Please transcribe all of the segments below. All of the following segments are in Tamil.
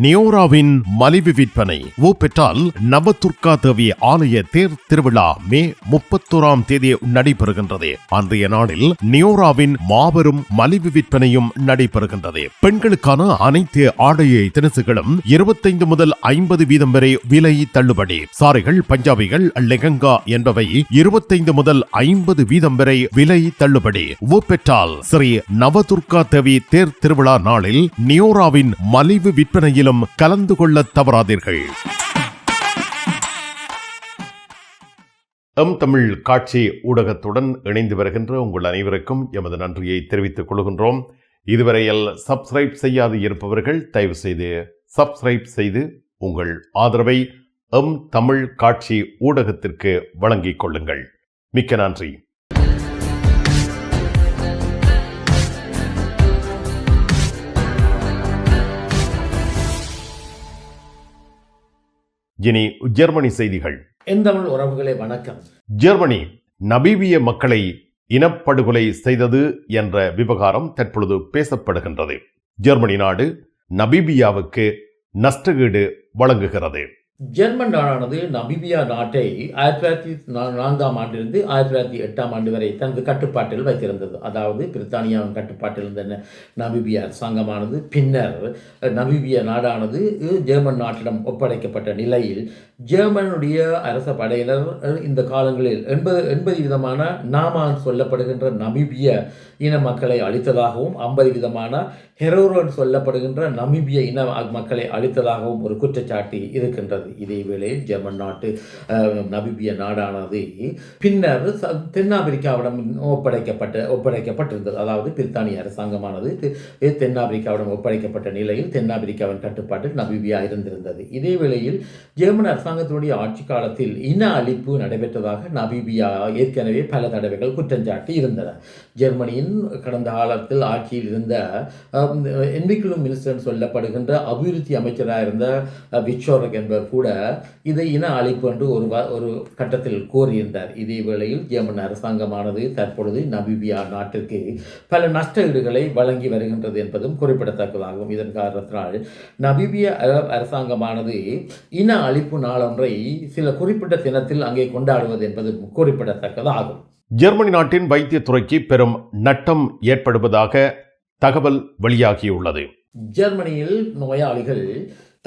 நியோராவின் மலிவு விற்பனை ஓபெட்டால் நவதுர்கா தேவி ஆலய தேர் திருவிழா மே 31ஆம் தேதி நடைபெறுகின்றது. அன்றைய நாளில் நியோராவின் மாபெரும் மலிவு விற்பனையும் நடைபெறுகின்றது. பெண்களுக்கான அனைத்து ஆடையை தினசுகளும் 25 முதல் 50% வரை விலை தள்ளுபடி. சாரிகள், பஞ்சாபிகள், லெஹங்கா என்பவை 25 முதல் 50% வரை விலை தள்ளுபடி. ஓபெட்டால் ஸ்ரீ நவதுர்கா தேவி தேர் திருவிழா நாளில் நியோராவின் மலிவு விற்பனையிலும் கலந்து கொள்ள தவறாதீர்கள். தமிழ் காட்சி ஊடகத்துடன் இணைந்து வருகின்ற உங்கள் அனைவருக்கும் எமது நன்றியை தெரிவித்துக் கொள்கின்றோம். இதுவரையில் சப்ஸ்கிரைப் செய்யாது இருப்பவர்கள் தயவு செய்து சப்ஸ்கிரைப் செய்து உங்கள் ஆதரவை தமிழ் காட்சி ஊடகத்திற்கு வழங்கிக் கொள்ளுங்கள். மிக்க நன்றி. இனி ஜெர்மனி செய்திகள். எந்தமிழ் உறவுகளே வணக்கம். ஜெர்மனி நமீபிய மக்களை இனப்படுகொலை செய்தது என்ற விவகாரம் தற்பொழுது பேசப்படுகின்றது. ஜெர்மனி நாடு நமீபியாவுக்கு நஷ்டஈடு வழங்குகிறது. ஜெர்மன் நாடானது நமீபியா நாட்டை 1904ஆம் ஆண்டிலிருந்து 1908ஆம் ஆண்டு வரை தனது கட்டுப்பாட்டில் வைத்திருந்தது. அதாவது பிரித்தானியாவின் கட்டுப்பாட்டில் இருந்த நமீபியா அரசாங்கமானது பின்னர் நமீபியா நாடானது ஜெர்மன் நாட்டிடம் ஒப்படைக்கப்பட்ட நிலையில் ஜெர்மனுடைய அரச படையினர் இந்த காலங்களில் 80 விதமான நாமான் சொல்லப்படுகின்ற நமீபிய இன மக்களை அழித்ததாகவும் 50 விதமான ஹெரோரோன் சொல்லப்படுகின்ற நமீபிய இன மக்களை அழித்ததாகவும் ஒரு குற்றச்சாட்டு இருக்கின்றது. இதே வேளையில் ஜெர்மன் நாட்டு நமீபிய நாடானது பின்னர் தென்னாப்பிரிக்காவிடம் ஒப்படைக்கப்பட்டிருந்தது. அதாவது பிரித்தானிய அரசாங்கமானது தென்னாப்பிரிக்காவிடம் ஒப்படைக்கப்பட்ட நிலையில் தென்னாப்பிரிக்காவின் கட்டுப்பாட்டில் நமீபியா இருந்திருந்தது. இதே வேளையில் ஜெர்மன் அரசாங்கத்தினுடைய ஆட்சி காலத்தில் இன அழிப்பு நடைபெற்றதாக நமீபியா ஏற்கனவே பல தடவைகள் குற்றஞ்சாட்டி இருந்தன. ஜெர்மனியின் கடந்த காலத்தில் ஆட்சியில் இருந்த என்விக்குலும் மினிஸ்டர் சொல்லப்படுகின்ற அபிவிருத்தி அமைச்சராக இருந்த விச்சோரக் என்பவர் கூட இதை இன அழிப்பு என்று ஒரு கட்டத்தில் கோரியிருந்தார். இதே வேளையில் ஜெர்மன் அரசாங்கமானது தற்பொழுது நமீபியா நாட்டிற்கு பல நஷ்ட ஈடுகளை வழங்கி வருகின்றது என்பதும் குறிப்பிடத்தக்கதாகும். இதன் காரணத்தினால் நமீபியா அரசாங்கமானது இன அழிப்பு நாளொன்றை சில குறிப்பிட்ட தினத்தில் அங்கே கொண்டாடுவது என்பது குறிப்பிடத்தக்கதாகும். ஜெர்மனி நாட்டின் வைத்தியத்துறைக்கு பெரும் நட்டம் ஏற்படுவதாக தகவல் வெளியாகியுள்ளது. ஜெர்மனியில் நோயாளிகள்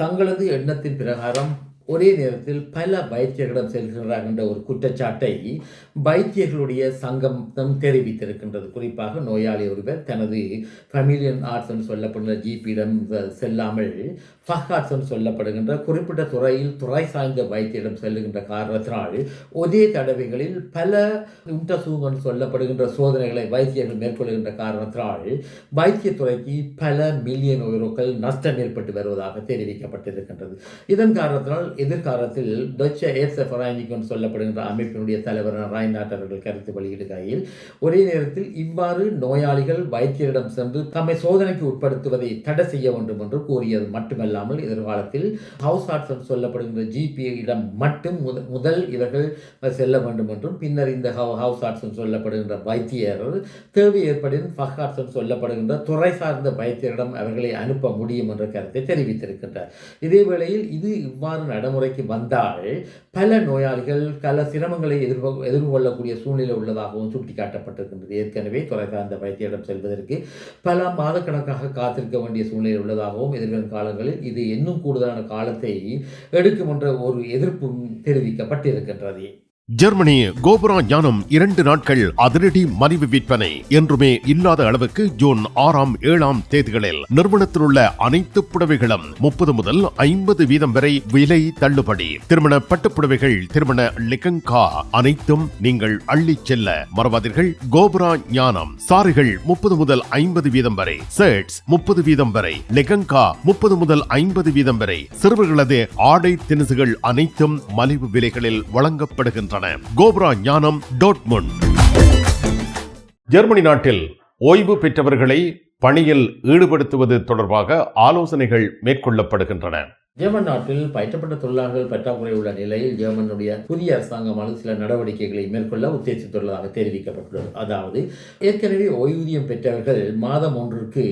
தங்களது எண்ணத்தின் பிரகாரம் ஒரே நேரத்தில் பல வைத்தியர்களிடம் செல்கிறார்கள் என்ற ஒரு குற்றச்சாட்டை வைத்தியர்களுடைய சங்கம் தெரிவித்திருக்கின்றது. குறிப்பாக நோயாளி ஒருவர் தனது ஃபெமிலியன் ஆர்ட்ஸ் என்று சொல்லப்படுகிற ஜிபியிடம் செல்லாமல் ஃபஹார்ட்ஸ் என்று சொல்லப்படுகின்ற குறிப்பிட்ட துறை சார்ந்த வைத்தியரிடம் செல்லுகின்ற காரணத்தினால் ஒரே தடவைகளில் பல உண்டசூங்கன் சொல்லப்படுகின்ற சோதனைகளை வைத்தியர்கள் மேற்கொள்கின்ற காரணத்தினால் வைத்தியத்துறைக்கு பல மில்லியன் யூரோக்கள் நஷ்டம் ஏற்பட்டு வருவதாக தெரிவிக்கப்பட்டிருக்கின்றது. இதன் காரணத்தினால் எதிர்காலத்தில் டொச்ச ஏர்ச ஃபரானிக் சொல்லப்படுகின்ற அமைப்பினுடைய தலைவர் ராய்நாட் அவர்கள் கருத்து வெளியிடுகையில் ஒரே நேரத்தில் இவ்வாறு நோயாளிகள் வைத்தியரிடம் சென்று தம்மை சோதனைக்கு உட்படுத்துவதை தடை செய்ய வேண்டும் என்று கூறியது மட்டுமல்லாமல் எதிர்காலத்தில் ஹவுஸ் ஆர்ட்ஸ் சொல்லப்படுகின்ற ஜிபியிடம் மட்டும் முதல் இவர்கள் செல்ல வேண்டும் என்றும் பின்னர் இந்த ஹவுஸ் ஆர்ட்ஸ் சொல்லப்படுகின்ற வைத்தியர் தேவை ஏற்படின் ஃபஹார்ட்ஸ் சொல்லப்படுகின்ற துறை சார்ந்த வைத்தியரிடம் அவர்களை அனுப்ப முடியும் என்ற கருத்தை தெரிவித்திருக்கின்றார். இதே வேளையில் இது இவ்வாறு நடைமுறைக்கு வந்தால் பல நோயாளிகள் பல சிரமங்களை எதிர்கொள்ளக்கூடிய சூழ்நிலை உள்ளதாகவும் சுட்டிக்காட்டப்பட்டிருக்கின்றது. ஏற்கனவே துறை சார்ந்த வைத்தியரிடம் செல்வதற்கு பல மாதக்கணக்காக காத்திருக்க வேண்டிய சூழ்நிலை உள்ளதாகவும் எதிர்வரும் காலங்களில் இது இன்னும் கூடுதலான காலத்தை எடுக்கும் என்ற ஒரு எதிர்ப்பும் தெரிவிக்கப்பட்டிருக்கின்றது. ஜெர்மனி கோபுரா ஞானம் 2 நாட்கள் அதிரடி மலிவு விற்பனை. என்றுமே இல்லாத அளவுக்கு ஜூன் 6ஆம் 7ஆம் தேதிகளில் நிறுவனத்தில் உள்ள அனைத்து புடவைகளும் 30 முதல் 50% வரை விலை தள்ளுபடி. திருமண பட்டுப்புடவைகள், திருமண லெஹங்கா அனைத்தும் நீங்கள் அள்ளி செல்ல மறவாதீர்கள். கோபுரா ஞானம் சாரிகள் 30 முதல் 50% வரை, ஷர்ட்ஸ் 30% வரை, லெஹங்கா 30 முதல் 50% வரை. சிறுவர்களது ஆடை திணுசுகள் அனைத்தும் மலிவு விலைகளில் வழங்கப்படுகின்றன. கோபுரா ஞானம் டோட்முண்ட். ஜெர்மனி நாட்டில் ஓய்வு பெற்றவர்களை பணியில் ஈடுபடுத்துவது தொடர்பாக ஆலோசனைகள் மேற்கொள்ளப்படுகின்றன. ஜெர்மன் நாட்டில் பயிற்றப்பட்ட தொழிலாளர்கள் பற்றாக்குறை உள்ள நிலையில் ஜெர்மனுடைய புதிய அரசாங்கமானது சில நடவடிக்கைகளை மேற்கொள்ள உத்தேசித்துள்ளதாக தெரிவிக்கப்பட்டுள்ளது. அதாவது ஏற்கனவே ஓய்வூதியம் பெற்றவர்கள் மாதம் ஒன்றுக்கு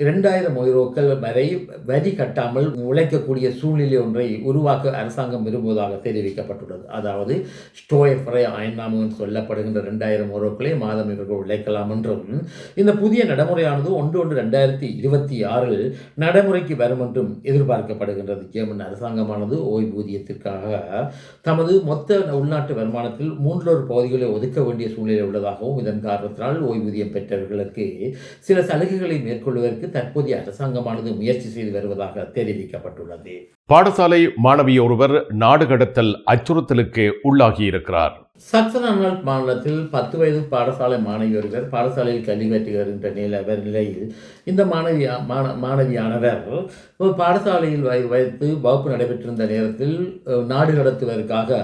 2000 யூரோக்கள் வரை வரி கட்டாமல் உழைக்கக்கூடிய சூழ்நிலை ஒன்றை உருவாக்க அரசாங்கம் விரும்புவதாக தெரிவிக்கப்பட்டுள்ளது. அதாவது ஸ்டோயஃபரை ஐநாமு சொல்லப்படுகின்ற 2000 யூரோக்களை மாதம் இவர்கள் உழைக்கலாம் என்றும் இந்த புதிய நடைமுறையானது 1/1/2026 நடைமுறைக்கு வரும் என்றும் எதிர்பார்க்கப்படுகின்றது. ஜெர்மன் அரசாங்கமானது ஓய்வூதியத்திற்காக தமது மொத்த உள்நாட்டு வருமானத்தில் 3 பகுதிகளை ஒதுக்க வேண்டிய சூழ்நிலை உள்ளதாகவும் இதன் காரணத்தினால் ஓய்வூதியம் பெற்றவர்களுக்கு சில சலுகைகளை மேற்கொள்வதற்கு தற்போதைய அரசாங்கமானது முயற்சி செய்து வருவதாக தெரிவிக்கப்பட்டுள்ளது. பாடசாலை மாணவி ஒருவர் நாடு கடத்தல் அச்சுறுத்தலுக்கு உள்ளாகியிருக்கிறார். சக்சன்-அன்ஹால்ட் மாநிலத்தில் 10 வயது பாடசாலை மாணவி ஒருவர் பாடசாலையில் கல்வி கற்று வருகின்ற நிலையில் இந்த மாணவியானவர் பாடசாலையில் வைத்து வகுப்பு நடைபெற்றிருந்த நேரத்தில் நாடு கடத்துவதற்காக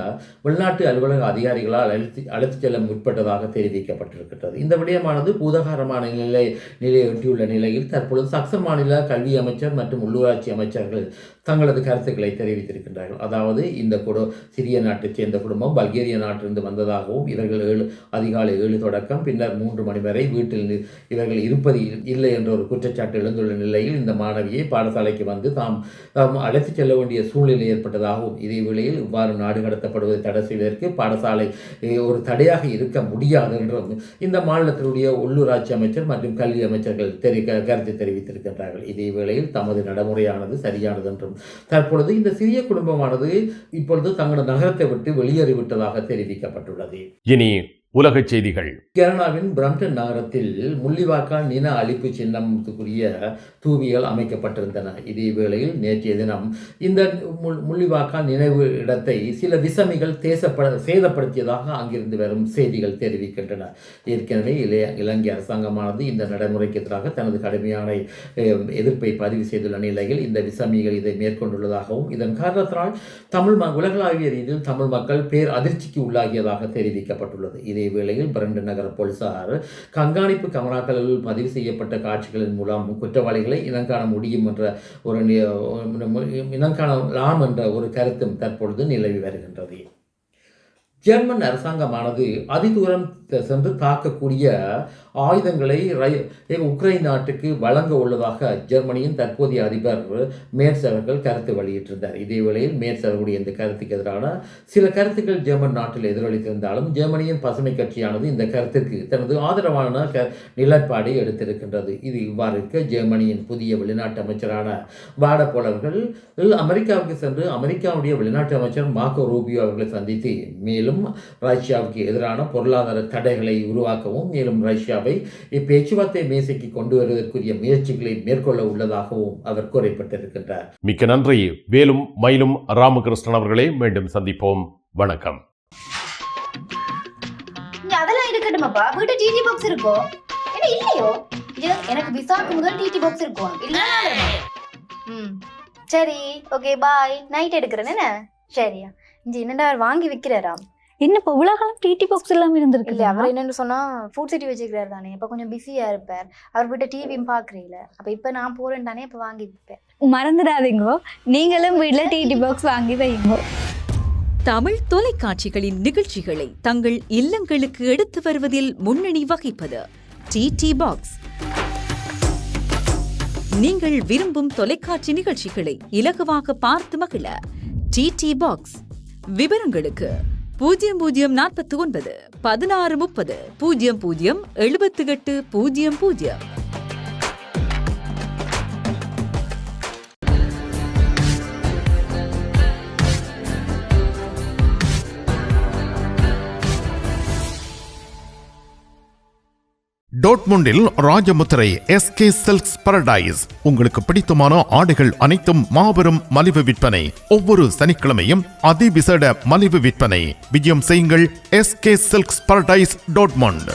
வெளிநாட்டு அலுவலக அதிகாரிகளால் அழைத்துச் செல்ல முற்பட்டதாக தெரிவிக்கப்பட்டிருக்கிறது. இந்த விடயமானது பூதகாரமான நிலையை எட்டியுள்ள நிலையில் தற்பொழுது சக்சன் மாநில கல்வி அமைச்சர் மற்றும் உள்ளூராட்சி அமைச்சர்கள் தங்களது கருத்துக்களை தெரிவித்திருக்கின்றார்கள். அதாவது இந்த சிறிய நாட்டைச் சேர்ந்த குடும்பம் பல்கேரிய நாட்டிலிருந்து வந்ததாகவும் இவர்கள் அதிகாலை 7 தொடக்கம் பின்னர் 3 மணி வரை வீட்டில் இவர்கள் இருப்பது இல்லை என்ற ஒரு குற்றச்சாட்டு எழுந்துள்ள நிலையில் இந்த மாணவியை பாடசாலைக்கு வந்து தாம் அழைத்துச் செல்ல வேண்டிய சூழ்நிலை ஏற்பட்டதாகவும் இதே வேளையில் இவ்வாறு நாடு கடத்தப்படுவதை தடை செய்வதற்கு பாடசாலை ஒரு தடையாக இருக்க முடியாது என்றும் இந்த மாநிலத்தினுடைய உள்ளூராட்சி அமைச்சர் மற்றும் கல்வி அமைச்சர்கள் கருத்து தெரிவித்திருக்கின்றார்கள். இதே வேளையில் தமது நடைமுறையானது சரியானது என்றும் தற்பொழுது இந்த சிறிய குடும்பமானது இப்பொழுது தங்களது நகரத்தை விட்டு வெளியேறிவிட்டதாக தெரிவிக்கப்பட்டுள்ளது. இனி உலக செய்திகள். கனடாவின் பிரம்டன் நகரத்தில் முள்ளிவாய்க்கால் நில அழிப்பு சின்னத்துக்குரிய தூவிகள் அமைக்கப்பட்டிருந்தன. இதே வேளையில் நேற்றைய தினம் இந்த முள்ளிவாய்க்கால் நினைவு இடத்தை சில விசமிகள் சேதப்படுத்தியதாக அங்கிருந்து வரும் செய்திகள் தெரிவிக்கின்றன. ஏற்கனவே இலங்கை அரசாங்கமானது இந்த நடைமுறைக்கு எதிராக தனது கடுமையான எதிர்ப்பை பதிவு செய்துள்ள நிலையில் இந்த விசமிகள் இதை மேற்கொண்டுள்ளதாகவும் இதன் காரணத்தினால் உலகளாவிய ரீதியில் தமிழ் மக்கள் பேர் அதிர்ச்சிக்கு உள்ளாகியதாக தெரிவிக்கப்பட்டுள்ளது. இதே வேளையில் பிரண்டன் நகர போலீசார் கண்காணிப்பு கமராக்களில் பதிவு செய்யப்பட்ட காட்சிகளின் மூலம் குற்றவாளிகளை இனங்காண முடியும் என்ற இனங்காணலாம் என்ற ஒரு கருத்தும் தற்பொழுது நிலவி வருகின்றது. ஜெர்மன் அரசாங்கமானது அதிதூரம் சென்று தாக்கக்கூடிய ஆயுதங்களை உக்ரைன் நாட்டுக்கு வழங்க உள்ளதாக ஜெர்மனியின் தற்போதைய அதிபர் மேர்ஸ் அவர்கள் கருத்து வெளியிட்டிருந்தார். இதே வேளையில் மேர்ஸ் அவர்களுடைய இந்த கருத்துக்கு எதிரான சில கருத்துக்கள் ஜெர்மன் நாட்டில் எதிரொலித்திருந்தாலும் ஜெர்மனியின் பசுமை கட்சியானது இந்த கருத்துக்கு தனது ஆதரவான நிலைப்பாடை எடுத்திருக்கின்றது. இது இவ்வாறு இருக்க ஜெர்மனியின் புதிய வெளிநாட்டு அமைச்சரான வாடபோல் அவர்கள் அமெரிக்காவுக்கு சென்று அமெரிக்காவுடைய வெளிநாட்டு அமைச்சர் மார்க்கோ ரூபியோ அவர்களை சந்தித்து மேலும் ரஷ்யாவுக்கு எதிரான பொருளாதார தடைகளை உருவாக்கவும் மேலும் ரஷ்யாவை பேச்சுவார்த்தை மேசைக்கு கொண்டு வருவதற்குரிய முயற்சிகளை மேற்கொள்ள உள்ளதாகவும் அவர் கூறப்பட்டிருக்கின்றார். மிக்க நன்றி. வேலும் மயிலும் ராமகிருஷ்ணன் அவர்களே, மீண்டும் சந்திப்போம். வணக்கம். அதெல்லாம் இருக்கட்டுமாப்பா, வீட்டு டிடி பாக்ஸ் இருக்கோ என்ன இல்லையோ? எனக்கு விசாக்கு முதல் டிடி பாக்ஸ் இருக்கும் இல்ல? சரி, ஓகே, பாய். நைட் எடுக்கிறேன் என்ன? சரியா? இங்க என்னடா வாங்கி விற்கிறாரா? என்னப்பா உலகம் டிடி பாக்ஸ் எல்லாம் இருந்திருக்கு? இல்ல, அவர் என்னன்னு சொன்னா ஃபுட் சிட்டி வச்சுக்கிறாரு தானே, இப்ப கொஞ்சம் பிஸியா இருப்பார். அவர் வீட்டை டிவியும் பாக்குறீங்கள, அப்ப இப்ப நான் போறேன் தானே, இப்ப வாங்கி விற்பேன். மறந்துடாதீங்க, நீங்களும் வீட்டுல டிடி பாக்ஸ் வாங்கி வைங்க. தமிழ் தொலைக்காட்சிகளின் நிகழ்ச்சிகளை தங்கள் இல்லங்களுக்கு எடுத்து வருவதில் முன்னணி வகிப்பது டிடி பாக்ஸ். நீங்கள் விரும்பும் தொலைக்காட்சி நிகழ்ச்சிகளை இலகுவாக பார்த்து மகிழ டிடி பாக்ஸ். விவரங்களுக்கு 0049 1630 00 78 00. டோட்முண்டில் ராஜமுத்திரை SK சில்க்ஸ் பாரடைஸ். உங்களுக்கு பிடித்தமான ஆடைகள் அனைத்தும் மாபெரும் மலிவு விற்பனை. ஒவ்வொரு சனிக்கிழமையும் அதிவிசேட மலிவு விற்பனை. விஜயம் செய்யுங்கள் SK சில்க்ஸ் பாரடைஸ் டோட்முண்ட்.